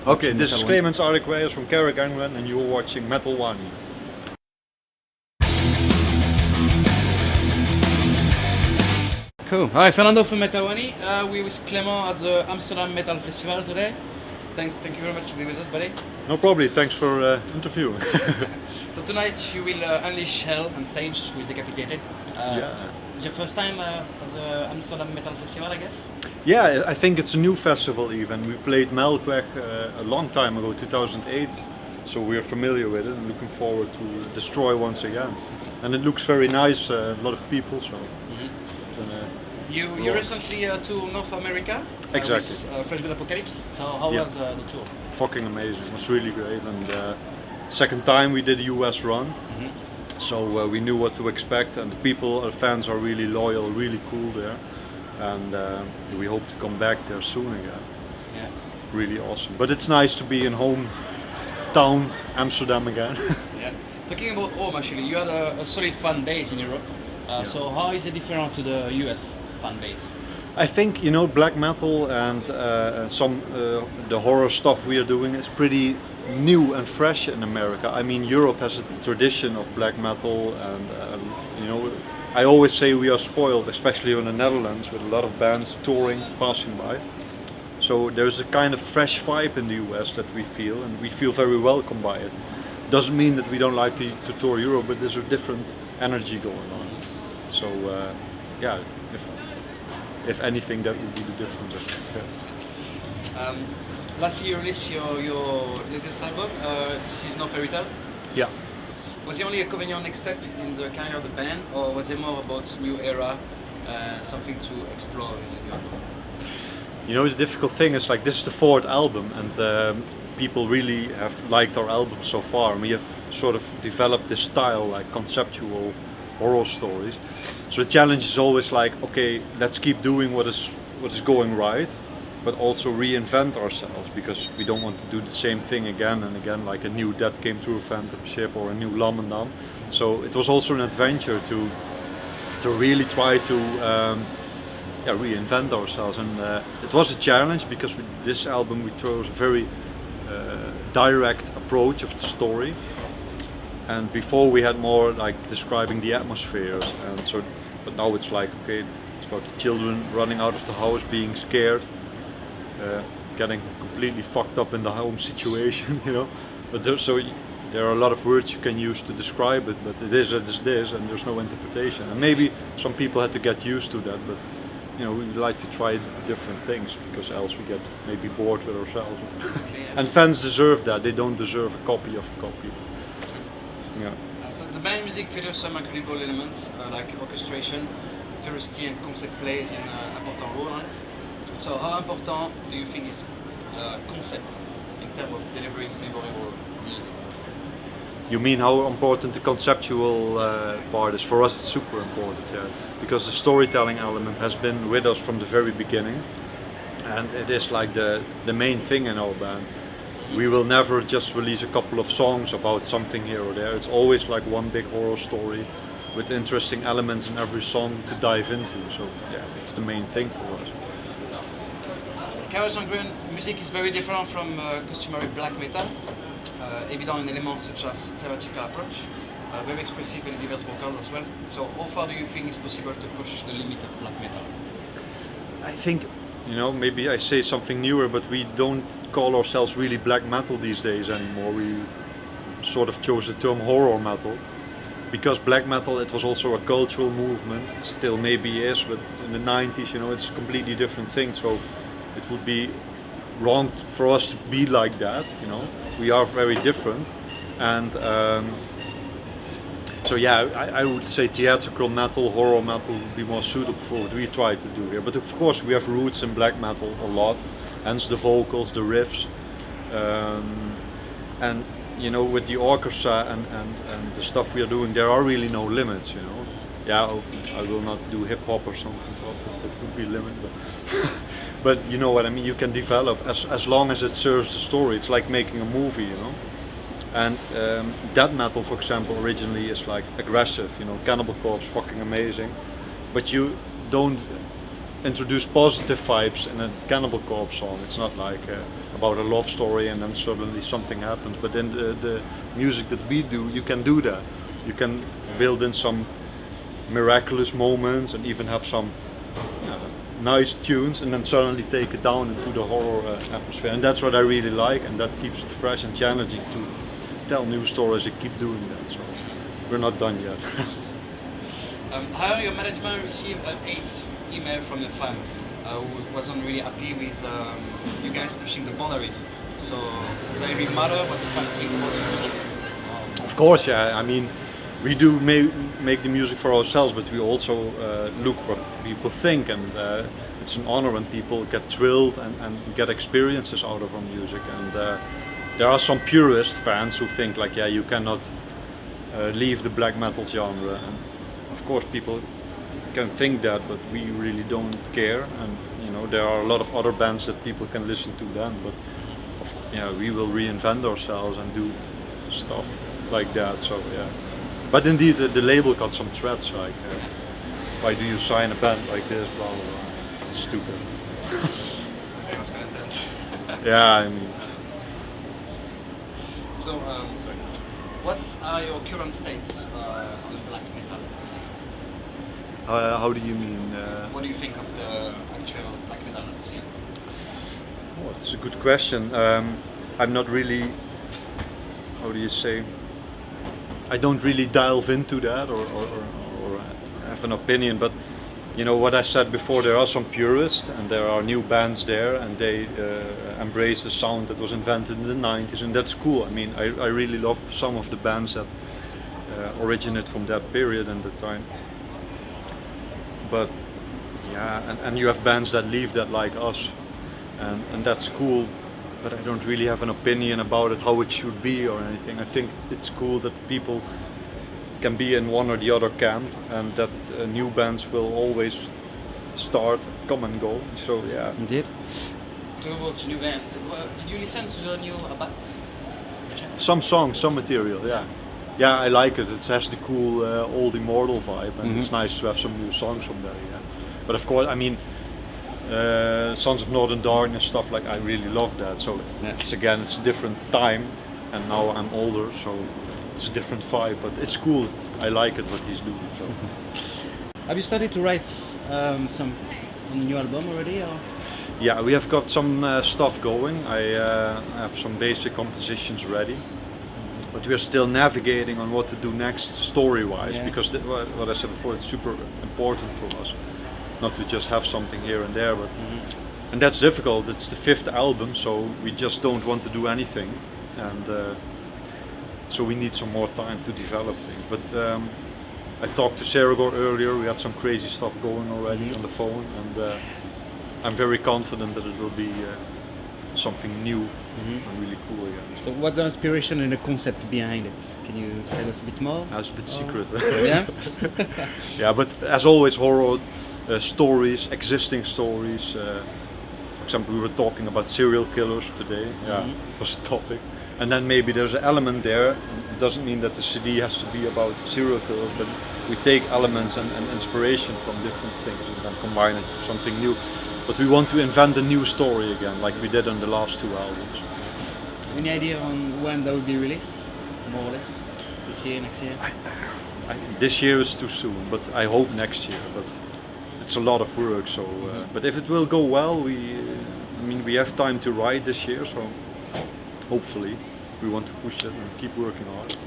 Okay, this is Clemens Ardek from CARACH Angren, and you're watching Metal Wani. Cool. Hi, Fernando from Metal Wani. We're with Clemens at the Amsterdam Metal Festival today. Thank you very much for being with us, buddy. No problem, thanks for interviewing. So tonight you will unleash hell on stage with Decapitated. Yeah. It's your first time at the Amsterdam Metal Festival, I guess? Yeah, I think it's a new festival even. We played Melkweg a long time ago, 2008. So we're familiar with it and looking forward to destroy once again. And it looks very nice, a lot of people. So. You recently to North America. Exactly. With French Good Apocalypse. So how was the tour? Fucking amazing. It was really great. And second time we did a US run. So we knew what to expect, and the people, our fans are really loyal, really cool there. And we hope to come back there soon again. Yeah. Really awesome. But it's nice to be in hometown Amsterdam again. Yeah. Talking about home, actually, you had a solid fan base in Europe. So how is it different to the US fan base? I think, you know, black metal and the horror stuff we are doing is pretty new and fresh in America. I mean, Europe has a tradition of black metal, and you know, I always say we are spoiled, especially in the Netherlands, with a lot of bands touring, passing by. So there's a kind of fresh vibe in the US that we feel, and we feel very welcome by it. Doesn't mean that we don't like to tour Europe, but there's a different energy going on. So yeah, if anything, that would be the difference. Yeah. Last year you released your latest album, Is No Fairytale. Yeah. Was it only a convenient next step in the career of the band, or was it more about new era, something to explore in your album? You know, the difficult thing is, like, this is the fourth album, and people really have liked our album so far, and we have sort of developed this style, like conceptual horror stories. So the challenge is always like, okay, let's keep doing what is going right, but also reinvent ourselves, because we don't want to do the same thing again and again, like a new Death Came Through a Phantom Ship or a new Lamendam. So it was also an adventure to really try to reinvent ourselves, and it was a challenge because with this album we chose a very direct approach of the story. And before we had more like describing the atmospheres, and so, but now it's like, okay, it's about the children running out of the house, being scared, getting completely fucked up in the home situation, you know. But there are a lot of words you can use to describe it, but it is this, and there's no interpretation. And maybe some people had to get used to that, but you know, we like to try different things, because else we get maybe bored with ourselves. And fans deserve that. They don't deserve a copy of a copy. Yeah. So the band music features some incredible elements like orchestration, ferocity, and concept plays in important role on it. So how important do you think is concept in terms of delivering memorable music? You mean how important the conceptual part is? For us it's super important, yeah, because the storytelling element has been with us from the very beginning, and it is like the main thing in our band. We will never just release a couple of songs about something here or there. It's always like one big horror story with interesting elements in every song to dive into. So yeah, it's the main thing for us. CARACH ANGREN music is very different from customary black metal, evident in elements such as theatrical approach, very expressive and diverse vocals as well. So how far do you think it's possible to push the limit of black metal? I think, you know, maybe I say something newer, but we don't call ourselves really black metal these days anymore. We sort of chose the term horror metal, because black metal, it was also a cultural movement, it still maybe is, but in the 90s, you know, it's a completely different thing. So it would be wrong for us to be like that, you know. We are very different, and so yeah, I would say theatrical metal, horror metal would be more suitable for what we try to do here. But of course we have roots in black metal a lot, hence the vocals, the riffs, and you know, with the orchestra and the stuff we are doing, there are really no limits, you know. Yeah, I will not do hip hop or something, that would be limit, but but you know what I mean. You can develop as long as it serves the story. It's like making a movie, you know. And death metal, for example, originally is like aggressive, you know, Cannibal Corpse, fucking amazing, but you don't introduce positive vibes in a Cannibal Corpse song. It's not like a about a love story and then suddenly something happens. But in the music that we do, you can do that. You can build in some miraculous moments and even have some nice tunes and then suddenly take it down into the horror atmosphere. And that's what I really like, and that keeps it fresh and challenging to tell new stories and keep doing that. So we're not done yet. However, your management received an 8 email from a fan who wasn't really happy with you guys pushing the boundaries. So does it really matter what the fan think about the music? Of course, yeah. I mean, we do make the music for ourselves, but we also look what people think, and it's an honor when people get thrilled and get experiences out of our music. And there are some purist fans who think like, yeah, you cannot leave the black metal genre. And of course, people can think that, but we really don't care. And you know, there are a lot of other bands that people can listen to then, but we will reinvent ourselves and do stuff like that. So yeah. But indeed, the label got some threats like, why do you sign a band like this, blah blah blah. It's stupid. That's kind of intense. Yeah, I mean. So, sorry. What are your current states on the black metal scene? How do you mean? What do you think of the actual black metal scene? Oh, that's a good question. I'm not really, how do you say? I don't really delve into that or have an opinion, but you know what I said before, there are some purists and there are new bands there, and they embrace the sound that was invented in the 90s, and that's cool. I mean, I really love some of the bands that originate from that period and the time. But yeah, and you have bands that leave that like us, and that's cool. But I don't really have an opinion about it, how it should be or anything. I think it's cool that people can be in one or the other camp, and that new bands will always start, come and go. So yeah. Indeed. Talking about new band, did you listen to the new ABBATH? Some songs, some material, yeah. Yeah, I like it. It has the cool old immortal vibe, and it's nice to have some new songs from there. Yeah. But of course, I mean, Sons of Northern Darkness, stuff like, I really love that. So it's a different time, and now I'm older, so it's a different vibe. But it's cool. I like it what he's doing. So. Have you started to write some on the new album already? Or? Yeah, we have got some stuff going. I have some basic compositions ready, but we are still navigating on what to do next story-wise, because what I said before, it's super important for us. Not to just have something here and there, but and that's difficult. It's the 5th album, so we just don't want to do anything, and so we need some more time to develop things. But I talked to Sergor earlier. We had some crazy stuff going already on the phone, and I'm very confident that it will be something new and really cool again. So what's the inspiration and the concept behind it? Can you tell us a bit more? That's a bit secret. Yeah? Yeah, but as always, horror stories, existing stories. For example, we were talking about serial killers today. Yeah, was a topic. And then maybe there's an element there. It doesn't mean that the CD has to be about serial killers, but we take elements and inspiration from different things and then combine it to something new. But we want to invent a new story again, like we did on the last 2 albums. Any idea on when that will be released, more or less? This year, next year? This year is too soon, but I hope next year. But it's a lot of work, so. But if it will go well, we have time to write this year, so hopefully we want to push it and keep working hard.